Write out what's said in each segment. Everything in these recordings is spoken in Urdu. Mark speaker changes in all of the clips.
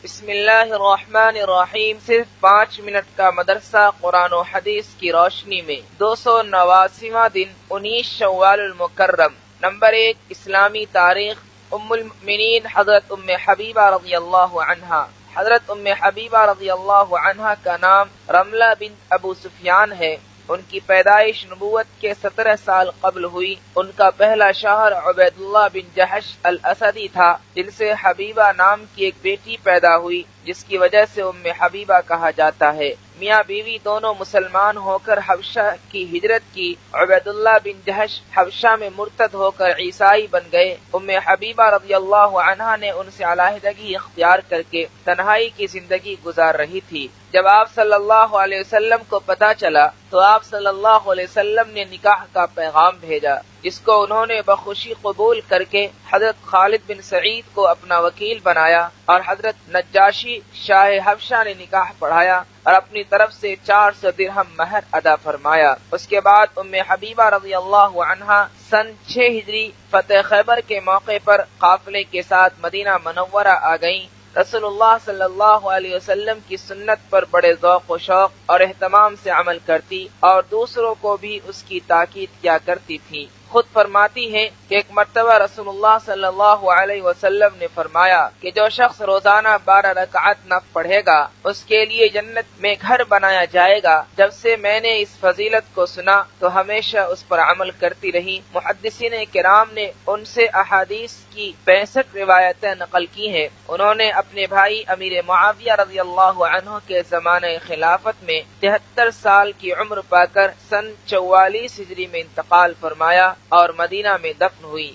Speaker 1: بسم اللہ الرحمن الرحیم۔ صرف 5 منٹ کا مدرسہ قرآن و حدیث کی روشنی میں 289واں دن 19 شوال المکرم۔ نمبر 1، اسلامی تاریخ۔ ام المؤمنین حضرت ام حبیبہ رضی اللہ عنہا۔ حضرت ام حبیبہ رضی اللہ عنہا کا نام رملہ بنت ابو سفیان ہے۔ ان کی پیدائش نبوت کے 17 سال قبل ہوئی۔ ان کا پہلا شوہر عبید اللہ بن جحش الاسدی تھا، جن سے حبیبہ نام کی ایک بیٹی پیدا ہوئی، جس کی وجہ سے ام حبیبہ کہا جاتا ہے۔ میاں بیوی دونوں مسلمان ہو کر حبشہ کی ہجرت کی۔ عبید اللہ بن جحش حبشہ میں مرتد ہو کر عیسائی بن گئے۔ ام حبیبہ رضی اللہ عنہا نے ان سے علیحدگی اختیار کر کے تنہائی کی زندگی گزار رہی تھی۔ جب آپ صلی اللہ علیہ وسلم کو پتہ چلا تو آپ صلی اللہ علیہ وسلم نے نکاح کا پیغام بھیجا، جس کو انہوں نے بخوشی قبول کر کے حضرت خالد بن سعید کو اپنا وکیل بنایا، اور حضرت نجاشی شاہ حبشہ نے نکاح پڑھایا اور اپنی طرف سے 400 درہم مہر ادا فرمایا۔ اس کے بعد ام حبیبہ رضی اللہ عنہا سن 6 ہجری فتح خیبر کے موقع پر قافلے کے ساتھ مدینہ منورہ آ گئیں۔ رسول اللہ صلی اللہ علیہ وسلم کی سنت پر بڑے ذوق و شوق اور اہتمام سے عمل کرتی اور دوسروں کو بھی اس کی تاکید کیا کرتی تھی۔ خود فرماتی ہیں کہ ایک مرتبہ رسول اللہ صلی اللہ علیہ وسلم نے فرمایا کہ جو شخص روزانہ 12 رکعت نفل پڑھے گا اس کے لیے جنت میں گھر بنایا جائے گا۔ جب سے میں نے اس فضیلت کو سنا تو ہمیشہ اس پر عمل کرتی رہی۔ محدثین کرام نے ان سے احادیث کی 65 روایتیں نقل کی ہیں۔ انہوں نے اپنے بھائی امیر معاویہ رضی اللہ عنہ کے زمانہ خلافت میں 73 سال کی عمر پا کر سن 44 ہجری میں انتقال فرمایا اور مدینہ میں دفن ہوئی۔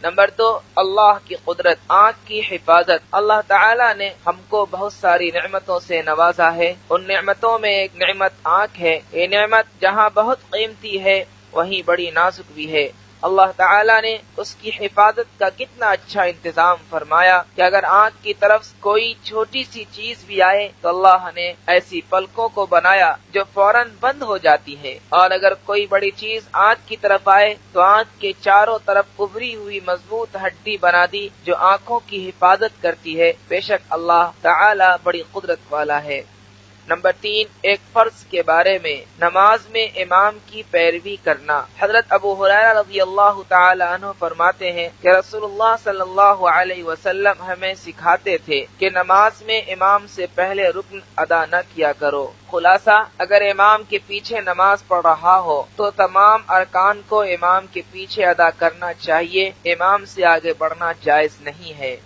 Speaker 1: نمبر 2، اللہ کی قدرت، آنکھ کی حفاظت۔ اللہ تعالی نے ہم کو بہت ساری نعمتوں سے نوازا ہے۔ ان نعمتوں میں ایک نعمت آنکھ ہے۔ یہ نعمت جہاں بہت قیمتی ہے وہیں بڑی نازک بھی ہے۔ اللہ تعالی نے اس کی حفاظت کا کتنا اچھا انتظام فرمایا کہ اگر آنکھ کی طرف کوئی چھوٹی سی چیز بھی آئے تو اللہ نے ایسی پلکوں کو بنایا جو فوراً بند ہو جاتی ہے، اور اگر کوئی بڑی چیز آنکھ کی طرف آئے تو آنکھ کے چاروں طرف ابری ہوئی مضبوط ہڈی بنا دی جو آنکھوں کی حفاظت کرتی ہے۔ بے شک اللہ تعالی بڑی قدرت والا ہے۔ نمبر 3، ایک فرض کے بارے میں، نماز میں امام کی پیروی کرنا۔ حضرت ابو ہریرہ رضی اللہ تعالی عنہ فرماتے ہیں کہ رسول اللہ صلی اللہ علیہ وسلم ہمیں سکھاتے تھے کہ نماز میں امام سے پہلے رکن ادا نہ کیا کرو۔ خلاصہ، اگر امام کے پیچھے نماز پڑھ رہا ہو تو تمام ارکان کو امام کے پیچھے ادا کرنا چاہیے، امام سے آگے بڑھنا جائز نہیں ہے۔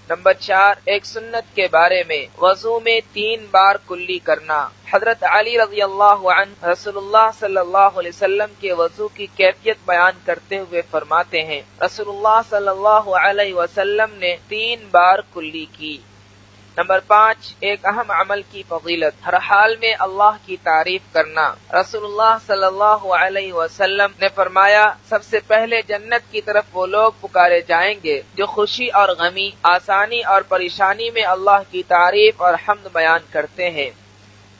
Speaker 1: نمبر 4، ایک سنت کے بارے میں، وضو میں 3 بار کلی کرنا۔ حضرت علی رضی اللہ عنہ رسول اللہ صلی اللہ علیہ وسلم کے وضو کی کیفیت بیان کرتے ہوئے فرماتے ہیں، رسول اللہ صلی اللہ علیہ وسلم نے 3 بار کلی کی۔ نمبر 5، ایک اہم عمل کی فضیلت، ہر حال میں اللہ کی تعریف کرنا۔ رسول اللہ صلی اللہ علیہ وسلم نے فرمایا، سب سے پہلے جنت کی طرف وہ لوگ پکارے جائیں گے جو خوشی اور غمی، آسانی اور پریشانی میں اللہ کی تعریف اور حمد بیان کرتے ہیں۔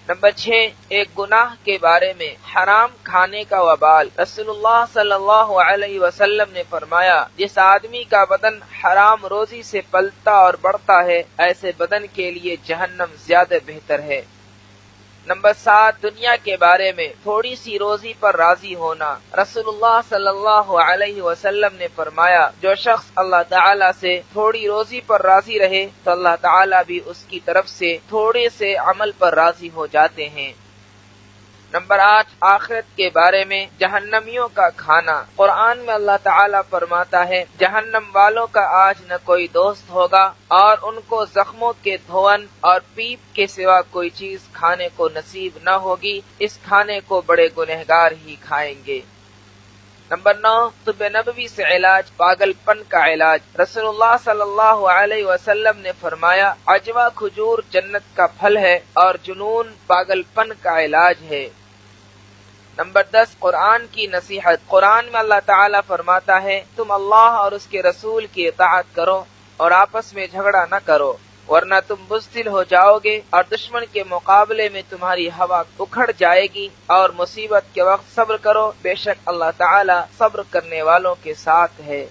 Speaker 1: نمبر 6، ایک گناہ کے بارے میں، حرام کھانے کا وبال۔ رسول اللہ صلی اللہ علیہ وسلم نے فرمایا، جس آدمی کا بدن حرام روزی سے پلتا اور بڑھتا ہے، ایسے بدن کے لیے جہنم زیادہ بہتر ہے۔ نمبر 7، دنیا کے بارے میں، تھوڑی سی روزی پر راضی ہونا۔ رسول اللہ صلی اللہ علیہ وسلم نے فرمایا، جو شخص اللہ تعالی سے تھوڑی روزی پر راضی رہے تو اللہ تعالی بھی اس کی طرف سے تھوڑے سے عمل پر راضی ہو جاتے ہیں۔ نمبر 8، آخرت کے بارے میں، جہنمیوں کا کھانا۔ قرآن میں اللہ تعالیٰ فرماتا ہے، جہنم والوں کا آج نہ کوئی دوست ہوگا اور ان کو زخموں کے دھون اور پیپ کے سوا کوئی چیز کھانے کو نصیب نہ ہوگی، اس کھانے کو بڑے گنہگار ہی کھائیں گے۔ نمبر 9، طب نبوی سے علاج، پاگل پن کا علاج۔ رسول اللہ صلی اللہ علیہ وسلم نے فرمایا، عجوہ کھجور جنت کا پھل ہے اور جنون پاگل پن کا علاج ہے۔ نمبر 10، قرآن کی نصیحت۔ قرآن میں اللہ تعالیٰ فرماتا ہے، تم اللہ اور اس کے رسول کی اطاعت کرو اور آپس میں جھگڑا نہ کرو، ورنہ تم بزدل ہو جاؤ گے اور دشمن کے مقابلے میں تمہاری ہوا اکھڑ جائے گی، اور مصیبت کے وقت صبر کرو، بے شک اللہ تعالیٰ صبر کرنے والوں کے ساتھ ہے۔